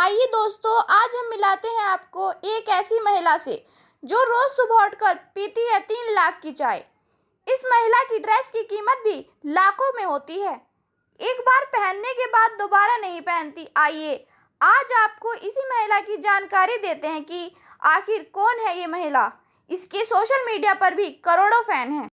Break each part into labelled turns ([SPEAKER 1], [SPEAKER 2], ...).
[SPEAKER 1] आइए दोस्तों, आज हम मिलाते हैं आपको एक ऐसी महिला से जो रोज सुबह उठकर पीती है 3 लाख की चाय। इस महिला की ड्रेस की कीमत भी लाखों में होती है। एक बार पहनने के बाद दोबारा नहीं पहनती। आइए आज आपको इसी महिला की जानकारी देते हैं कि आखिर कौन है ये महिला। इसके सोशल मीडिया पर भी करोड़ों फैन हैं।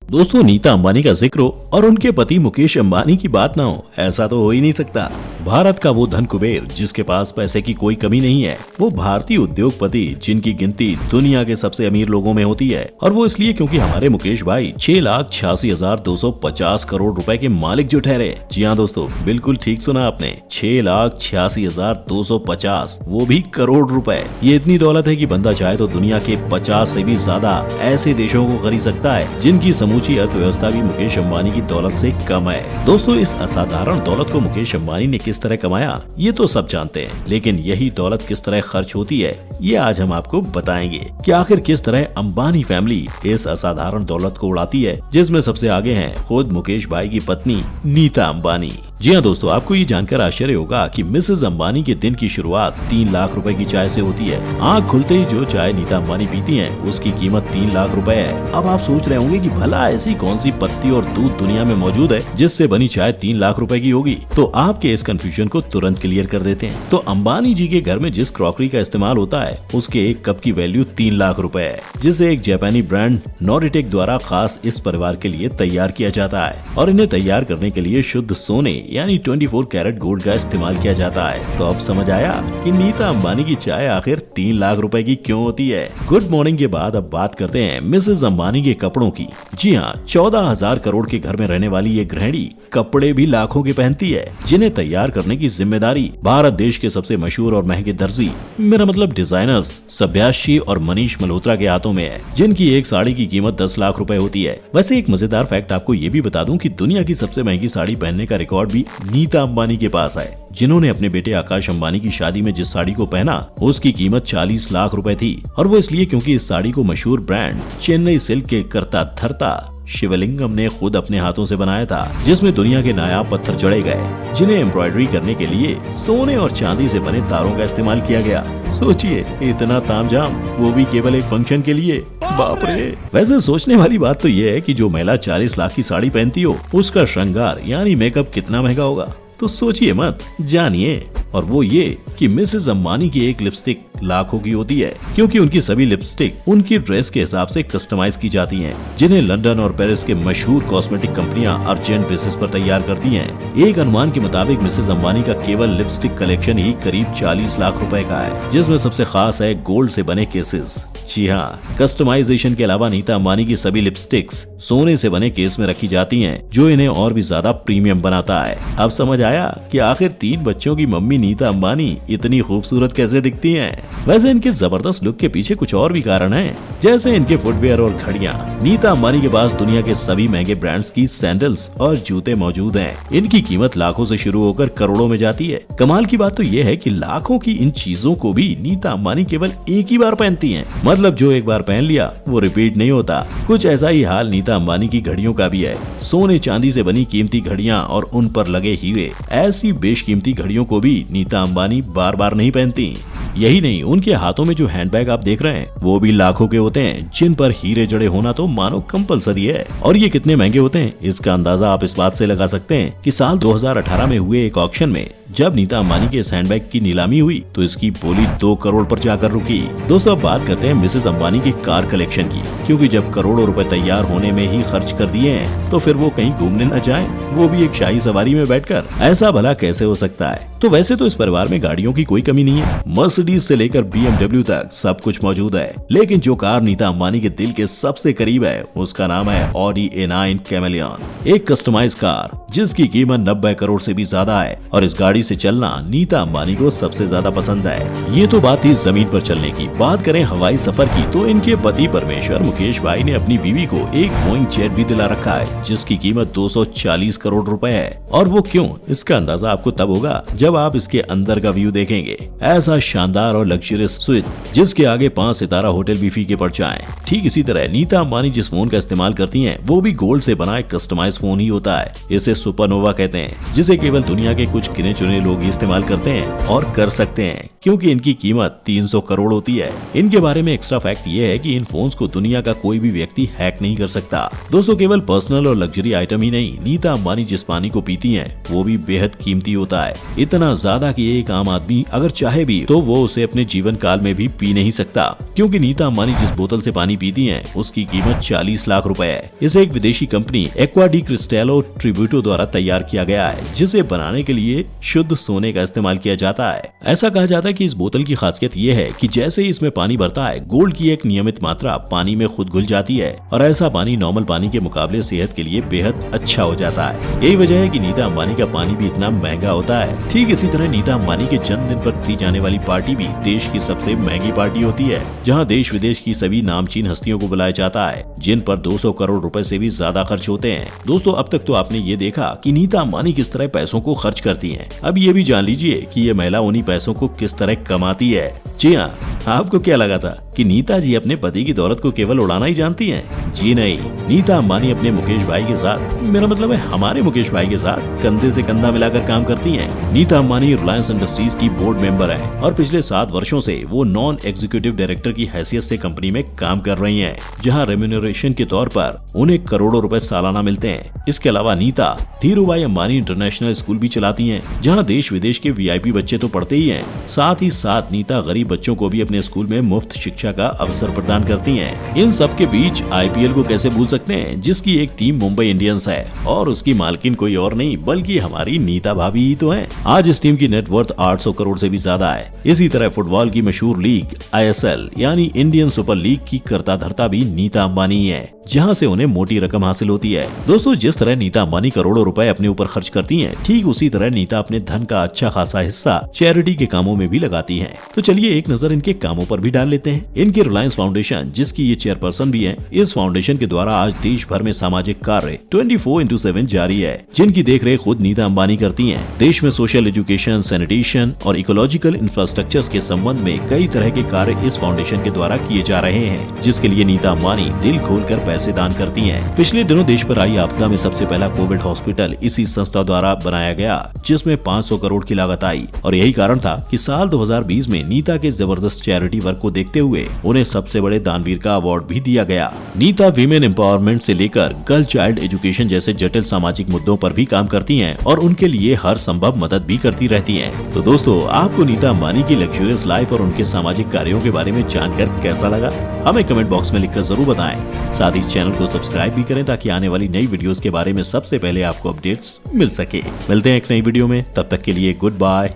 [SPEAKER 2] दोस्तों, नीता अंबानी का जिक्र हो और उनके पति मुकेश अंबानी की बात ना हो, ऐसा तो हो ही नहीं सकता। भारत का वो धन कुबेर जिसके पास पैसे की कोई कमी नहीं है, वो भारतीय उद्योगपति जिनकी गिनती दुनिया के सबसे अमीर लोगों में होती है। और वो इसलिए क्योंकि हमारे मुकेश भाई 6,86,250 करोड़ रुपए के मालिक जो ठहरे। जी हाँ दोस्तों, बिल्कुल ठीक सुना आपने, 6,86,250, वो भी करोड़ रुपए। ये इतनी दौलत है कि बंदा चाहे तो दुनिया के 50 से भी ज्यादा ऐसे देशों को खरीद सकता है जिनकी समूची अर्थव्यवस्था भी मुकेश अंबानी की दौलत से कम है। दोस्तों, इस असाधारण दौलत को मुकेश अंबानी ने किस तरह कमाया ये तो सब जानते हैं, लेकिन यही दौलत किस तरह खर्च होती है ये आज हम आपको बताएंगे कि आखिर किस तरह अंबानी फैमिली इस असाधारण दौलत को उड़ाती है, जिसमें सबसे आगे हैं खुद मुकेश भाई की पत्नी नीता अंबानी। जी हाँ दोस्तों, आपको ये जानकर आश्चर्य होगा कि मिसेस अंबानी के दिन की शुरुआत 3 लाख रुपए की चाय से होती है। आँख खुलते ही जो चाय नीता अंबानी पीती हैं, उसकी कीमत 3 लाख रुपए है। अब आप सोच रहे होंगे कि भला ऐसी कौन सी पत्ती और दूध दुनिया में मौजूद है जिससे बनी चाय 3 लाख रुपए की होगी। तो आपके इस कंफ्यूजन को तुरंत क्लियर कर देते हैं। तो अंबानी जी के घर में जिस क्रॉकरी का इस्तेमाल होता है उसके एक कप की वैल्यू 3 लाख रुपए है, जिसे एक जापानी ब्रांड नॉरिटेक द्वारा खास इस परिवार के लिए तैयार किया जाता है। और इन्हें तैयार करने के लिए शुद्ध सोने यानी 24 कैरेट गोल्ड का इस्तेमाल किया जाता है। तो अब समझ आया कि नीता अंबानी की चाय आखिर 3 लाख रुपए की क्यों होती है। गुड मॉर्निंग के बाद अब बात करते हैं मिसेस अंबानी के कपड़ों की। जी हाँ, 14,000 करोड़ के घर में रहने वाली ये गृहिणी कपड़े भी लाखों के पहनती है, जिन्हें तैयार करने की जिम्मेदारी भारत देश के सबसे मशहूर और महंगे दर्जी, मेरा मतलब डिजाइनर्स सभ्याशी और मनीष मल्होत्रा के हाथों में है, जिनकी एक साड़ी की कीमत 10 लाख रुपए होती है। वैसे एक मजेदार फैक्ट आपको ये भी बता दूं कि दुनिया की सबसे महंगी साड़ी पहनने का रिकॉर्ड भी नीता अंबानी के पास है, जिन्होंने अपने बेटे आकाश अंबानी की शादी में जिस साड़ी को पहना उसकी कीमत 40 लाख रुपए थी। और वो इसलिए क्योंकि इस साड़ी को मशहूर ब्रांड चेन्नई सिल्क के करता धरता शिवलिंगम ने खुद अपने हाथों से बनाया था, जिसमें दुनिया के नायाब पत्थर जड़े गए, जिन्हें एम्ब्रॉयडरी करने के लिए सोने और चांदी से बने तारों का इस्तेमाल किया गया। सोचिए, इतना तामझाम, वो भी केवल एक फंक्शन के लिए। बाप रे। वैसे सोचने वाली बात तो ये है कि जो महिला 40 लाख की साड़ी पहनती हो उसका श्रृंगार यानी मेकअप कितना महंगा होगा। तो सोचिए मत, जानिए। और वो ये कि मिसेस अंबानी की एक लिपस्टिक लाखों की होती है, क्योंकि उनकी सभी लिपस्टिक उनकी ड्रेस के हिसाब से कस्टमाइज की जाती हैं, जिन्हें लंदन और पेरिस के मशहूर कॉस्मेटिक कंपनियां अर्जेंट बेसिस पर तैयार करती हैं। एक अनुमान के मुताबिक मिसेस अंबानी का केवल लिपस्टिक कलेक्शन ही करीब 40 लाख रुपए का है, जिसमें सबसे खास है गोल्ड से बने केसेस। जी हाँ, कस्टमाइजेशन के अलावा नीता अंबानी की सभी लिपस्टिक्स सोने से बने केस में रखी जाती हैं, जो इन्हें और भी ज्यादा प्रीमियम बनाता है। अब समझ आया कि आखिर 3 बच्चों की मम्मी नीता अंबानी इतनी खूबसूरत कैसे दिखती हैं। वैसे इनके जबरदस्त लुक के पीछे कुछ और भी कारण हैं, जैसे इनके फुटवेयर और घड़ियां। नीता अंबानी के पास दुनिया के सभी महंगे ब्रांड्स की सैंडल्स और जूते मौजूद हैं। इनकी कीमत लाखों से शुरू होकर करोड़ों में जाती है। कमाल की बात तो ये है कि लाखों की इन चीजों को भी नीता अंबानी केवल एक ही बार पहनती हैं। मतलब जो एक बार पहन लिया वो रिपीट नहीं होता। कुछ ऐसा ही हाल नीता अंबानी की घड़ियों का भी है। सोने चांदी से बनी कीमती घड़ियां और उन पर लगे हीरे, ऐसी बेशकीमती घड़ियों को भी नीता अंबानी बार बार नहीं पहनती। यही नहीं, उनके हाथों में जो हैंडबैग आप देख रहे हैं वो भी लाखों के होते हैं, जिन पर हीरे जड़े होना तो मानो कंपलसरी है। और ये कितने महंगे होते हैं इसका अंदाजा आप इस बात से लगा सकते हैं कि साल 2018 में हुए एक ऑक्शन में जब नीता अंबानी के इस हैंडबैग की नीलामी हुई तो इसकी बोली 2 करोड़ पर जाकर रुकी। दोस्तों, अब बात करते हैं मिसेस अंबानी की कार कलेक्शन की, क्योंकि जब करोड़ों रुपए तैयार होने में ही खर्च कर दिए हैं तो फिर वो कहीं घूमने न जाएं, वो भी एक शाही सवारी में बैठकर। ऐसा भला कैसे हो सकता है। तो वैसे तो इस परिवार में गाड़ियों की कोई कमी नहीं है, मर्सिडीज से लेकर BMW तक सब कुछ मौजूद है। लेकिन जो कार नीता अंबानी के दिल के सबसे करीब है उसका नाम है Audi A9 कैमेलियन, एक कस्टमाइज कार जिसकी कीमत 90 करोड़ से भी ज्यादा है। और इस गाड़ी से चलना नीता अंबानी को सबसे ज्यादा पसंद है। ये तो बात थी जमीन पर चलने की। बात करें हवाई सफर की तो इनके पति परमेश्वर मुकेश भाई ने अपनी बीवी को एक बोइंग जेट भी दिला रखा है, जिसकी कीमत 240 करोड़ रुपए है। और वो क्यों, इसका अंदाजा आपको तब होगा जब आप इसके अंदर का व्यू देखेंगे। ऐसा शानदार और लग्जरियस स्विच जिसके आगे 5 सितारा होटल भी फीके पड़ जाएं। ठीक इसी तरह नीता अंबानी जिस फोन का इस्तेमाल करती हैं वो भी गोल्ड से बना एक कस्टमाइज फोन ही होता है। इसे सुपरनोवा कहते हैं, जिसे केवल दुनिया के कुछ गिने चुने लोग ही इस्तेमाल करते हैं और कर सकते हैं, क्योंकि इनकी कीमत 300 करोड़ होती है। इनके बारे में एक्स्ट्रा फैक्ट ये है कि इन फोन्स को दुनिया का कोई भी व्यक्ति हैक नहीं कर सकता। दोस्तों, केवल पर्सनल और लग्जरी आइटम ही नहीं, नीता अंबानी जिस पानी को पीती हैं वो भी बेहद कीमती होता है। इतना ज्यादा कि एक आम आदमी अगर चाहे भी तो वो उसे अपने जीवन काल में भी पी नहीं सकता, क्योंकि नीता अंबानी जिस बोतल से पानी पीती हैं उसकी कीमत 40 लाख रुपए है। इसे एक विदेशी कंपनी एक्वा डी क्रिस्टेलो ट्रिब्यूटो द्वारा तैयार किया गया है, जिसे बनाने के लिए शुद्ध सोने का इस्तेमाल किया जाता है। ऐसा कहा जाता है कि इस बोतल की खासियत ये है कि जैसे ही इसमें पानी भरता है, गोल्ड की एक नियमित मात्रा पानी में खुद घुल जाती है और ऐसा पानी नॉर्मल पानी के मुकाबले सेहत के लिए बेहद अच्छा हो जाता है। यही वजह है कि नीता अंबानी का पानी भी इतना महंगा होता है। ठीक इसी तरह नीता अंबानी के जन्मदिन पर दी जाने वाली पार्टी भी देश की सबसे महंगी पार्टी होती है, जहाँ देश विदेश की सभी नामचीन हस्तियों को बुलाया जाता है, जिन पर 200 करोड़ रुपए से भी ज्यादा खर्च होते हैं। दोस्तों, अब तक तो आपने ये देखा कि नीता अंबानी किस तरह पैसों को खर्च करती हैं। अब ये भी जान लीजिए कि ये महिला उन्हीं पैसों को किस तरह कमाती है। जी हाँ, आपको क्या लगा था कि नीता जी अपने पति की दौलत को केवल उड़ाना ही जानती हैं? जी नहीं, नीता अंबानी अपने मुकेश भाई के साथ, मेरा मतलब है हमारे मुकेश भाई के साथ कंधे से कंधा मिलाकर काम करती हैं। नीता अंबानी रिलायंस इंडस्ट्रीज की बोर्ड मेंबर है और पिछले 7 वर्षों से वो नॉन एग्जीक्यूटिव डायरेक्टर की हैसियत से कंपनी में काम कर रही हैं, जहां रेम्यूनरेशन के तौर पर उन्हें करोड़ों रुपए सालाना मिलते हैं। इसके अलावा नीता धीरूभाई अंबानी इंटरनेशनल स्कूल भी चलाती हैं, जहां देश विदेश के VIP बच्चे तो पढ़ते ही हैं, साथ ही साथ नीता गरीब बच्चों को भी अपने स्कूल में मुफ्त शिक्षा का अवसर प्रदान करती हैं। इन सब के बीच IPL को कैसे भूल सकते हैं, जिसकी एक टीम मुंबई इंडियंस है और उसकी मालकिन कोई और नहीं बल्कि हमारी नीता भाभी ही तो है। आज इस टीम की नेटवर्थ 800 करोड़ से भी ज्यादा है। इसी तरह फुटबॉल की मशहूर लीग ISL यानी इंडियन सुपर लीग की कर्ता धर्ता भी नीता अंबानी ही है, जहां से उन्हें मोटी रकम हासिल होती है। दोस्तों, जिस तरह नीता अंबानी करोड़ों रुपए अपने ऊपर खर्च करती हैं, ठीक उसी तरह नीता अपने धन का अच्छा खासा हिस्सा चैरिटी के कामों में भी लगाती हैं। तो चलिए एक नजर इनके कामों पर भी डाल लेते हैं। इनकी रिलायंस फाउंडेशन, जिसकी ये चेयरपर्सन भी है, इस फाउंडेशन के द्वारा आज देश भर में सामाजिक कार्य 24/7 जारी है, जिनकी देखरेख खुद नीता अंबानी करती हैं। देश में सोशल एजुकेशन, सैनिटेशन और इकोलॉजिकल इंफ्रास्ट्रक्चर के संबंध में कई तरह के कार्य इस फाउंडेशन के द्वारा किए जा रहे हैं, जिसके लिए नीता अंबानी दिल खोलकर पैसे दान करती हैं। पिछले दिनों देश पर आई आपदा में सबसे पहला कोविड हॉस्पिटल इसी संस्था द्वारा बनाया गया, जिसमें 500 करोड़ की लागत आई और यही कारण था कि साल 2020 में नीता के जबरदस्त चैरिटी वर्क को देखते हुए उन्हें सबसे बड़े दानवीर का अवार्ड भी दिया गया। नीता वीमेन एम्पावरमेंट से लेकर गर्ल चाइल्ड एजुकेशन जैसे जटिल सामाजिक मुद्दों पर भी काम करती हैं और उनके लिए हर संभव मदद भी करती रहती हैं। तो दोस्तों, आपको नीता अंबानी की लग्जरियस लाइफ और उनके सामाजिक कार्यों के बारे में जानकर कैसा लगा, हमें कमेंट बॉक्स में लिखकर जरूर बताएं। साथ ही चैनल को सब्सक्राइब भी करें ताकि आने वाली नई वीडियोस के बारे में सबसे पहले आपको अपडेट्स मिल सके। मिलते हैं एक नई वीडियो में, तब तक के लिए गुड बाय।